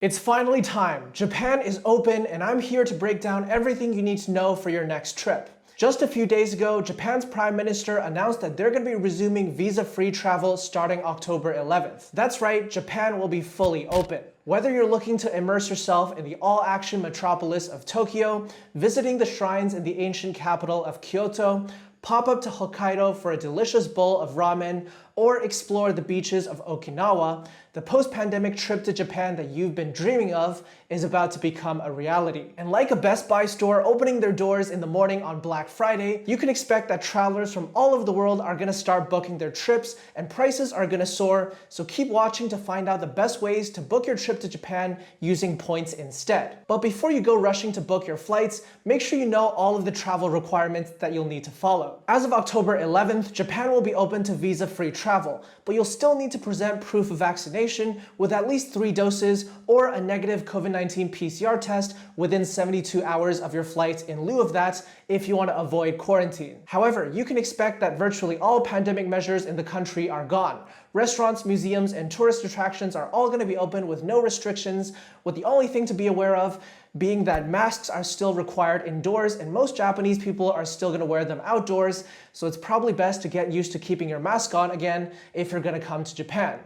It's finally time. Japan is open, and I'm here to break down everything you need to know for your next trip. Just a few days ago, Japan's Prime Minister announced that they're going to be resuming visa-free travel starting October 11th. That's right, Japan will be fully open. Whether you're looking to immerse yourself in the all-action metropolis of Tokyo, visiting the shrines in the ancient capital of Kyoto, pop up to Hokkaido for a delicious bowl of ramen, or explore the beaches of Okinawa, the post-pandemic trip to Japan that you've been dreaming of is about to become a reality. And like a Best Buy store opening their doors in the morning on Black Friday, you can expect that travelers from all over the world are going to start booking their trips and prices are going to soar, so keep watching to find out the best ways to book your trip to Japan using points instead. But before you go rushing to book your flights, make sure you know all of the travel requirements that you'll need to follow. As of October 11th, Japan will be open to visa-free travel, but you'll still need to present proof of vaccination with at least 3 doses or a negative COVID-19 PCR test within 72 hours of your flight in lieu of that if you want to avoid quarantine. However, you can expect that virtually all pandemic measures in the country are gone. Restaurants, museums, and tourist attractions are all going to be open with no restrictions, with the only thing to be aware of being that masks are still required indoors and most Japanese people are still going to wear them outdoors, so it's probably best to get used to keeping your mask on again if you're going to come to Japan.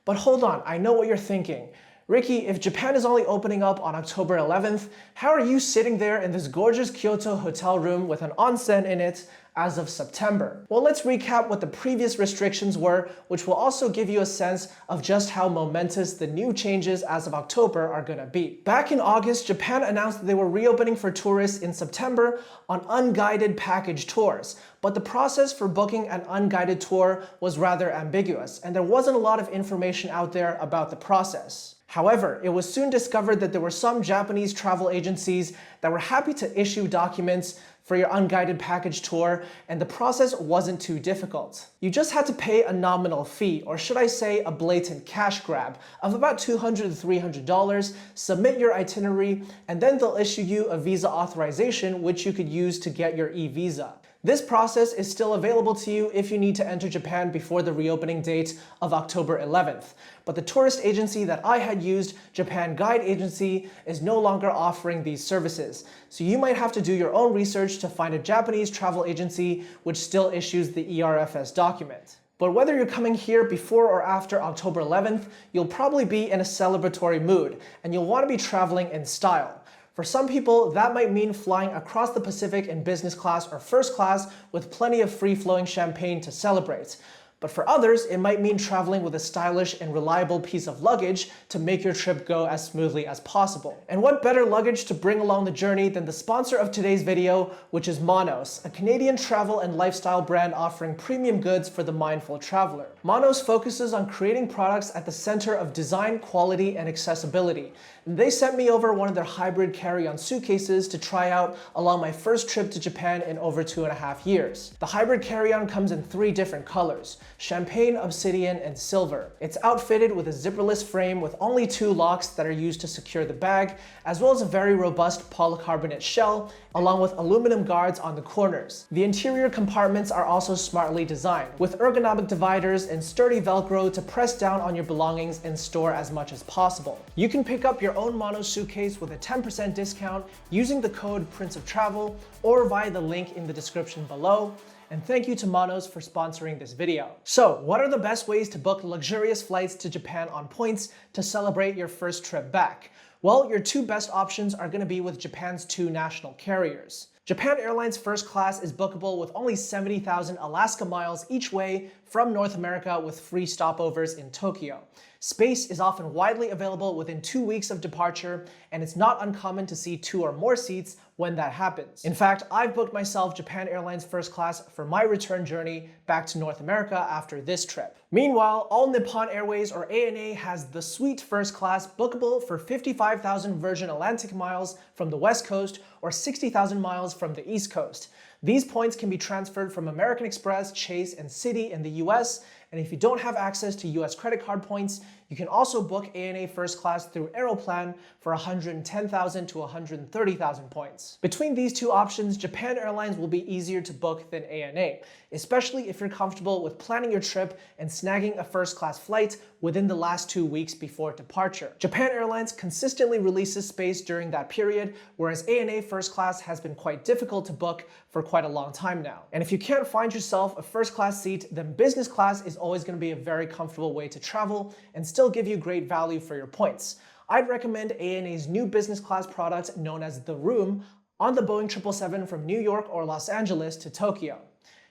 But hold on, I know what you're thinking. Ricky, if Japan is only opening up on October 11th, how are you sitting there in this gorgeous Kyoto hotel room with an onsen in it as of September? Well, let's recap what the previous restrictions were, which will also give you a sense of just how momentous the new changes as of October are gonna be. Back in August, Japan announced that they were reopening for tourists in September on unguided package tours. But the process for booking an unguided tour was rather ambiguous, and there wasn't a lot of information out there about the process. However, it was soon discovered that there were some Japanese travel agencies that were happy to issue documents for your unguided package tour, and the process wasn't too difficult. You just had to pay a nominal fee, or should I say a blatant cash grab, of about $200 to $300, submit your itinerary, and then they'll issue you a visa authorization which you could use to get your e-visa. This process is still available to you if you need to enter Japan before the reopening date of October 11th. But the tourist agency that I had used, Japan Guide Agency, is no longer offering these services. So you might have to do your own research to find a Japanese travel agency which still issues the ERFS document. But whether you're coming here before or after October 11th, you'll probably be in a celebratory mood, and you'll want to be traveling in style. For some people, that might mean flying across the Pacific in business class or first class with plenty of free-flowing champagne to celebrate. But for others, it might mean traveling with a stylish and reliable piece of luggage to make your trip go as smoothly as possible. And what better luggage to bring along the journey than the sponsor of today's video, which is Manos, a Canadian travel and lifestyle brand offering premium goods for the mindful traveler. Manos focuses on creating products at the center of design, quality, and accessibility. And they sent me over one of their hybrid carry-on suitcases to try out along my first trip to Japan in over 2.5 years. The hybrid carry-on comes in 3 different colors: champagne, obsidian, and silver. It's outfitted with a zipperless frame with only 2 locks that are used to secure the bag, as well as a very robust polycarbonate shell, along with aluminum guards on the corners. The interior compartments are also smartly designed, with ergonomic dividers and sturdy Velcro to press down on your belongings and store as much as possible. You can pick up your own Manos suitcase with a 10% discount using the code PRINCEOFTRAVEL or via the link in the description below. And thank you to Manos for sponsoring this video. So, what are the best ways to book luxurious flights to Japan on points to celebrate your first trip back? Well, your 2 best options are going to be with Japan's 2 national carriers. Japan Airlines First Class is bookable with only 70,000 Alaska miles each way from North America with free stopovers in Tokyo. Space is often widely available within 2 weeks of departure, and it's not uncommon to see 2 or more seats when that happens. In fact, I've booked myself Japan Airlines First Class for my return journey back to North America after this trip. Meanwhile, All Nippon Airways or ANA has the Suite First Class bookable for 55,000 Virgin Atlantic miles from the West Coast or 60,000 miles from the East Coast. These points can be transferred from American Express, Chase, and Citi in the US, and if you don't have access to US credit card points, You can also book ANA first class through Aeroplan for 110,000 to 130,000 points. Between these two options, Japan Airlines will be easier to book than ANA, especially if you're comfortable with planning your trip and snagging a first class flight within the last 2 weeks before departure. Japan Airlines consistently releases space during that period, whereas ANA first class has been quite difficult to book for quite a long time now. And if you can't find yourself a first class seat, then business class is always going to be a very comfortable way to travel and still give you great value for your points. I'd recommend ANA's new business class product known as The Room on the Boeing 777 from New York or Los Angeles to Tokyo.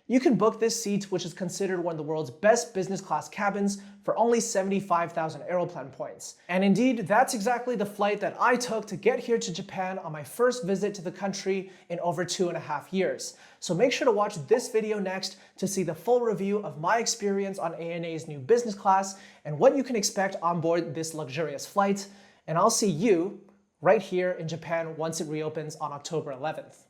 You can book this seat, which is considered one of the world's best business class cabins, for only 75,000 Aeroplan points. And indeed, that's exactly the flight that I took to get here to Japan on my first visit to the country in over 2.5 years. So make sure to watch this video next to see the full review of my experience on ANA's new business class and what you can expect on board this luxurious flight. And I'll see you right here in Japan once it reopens on October 11th.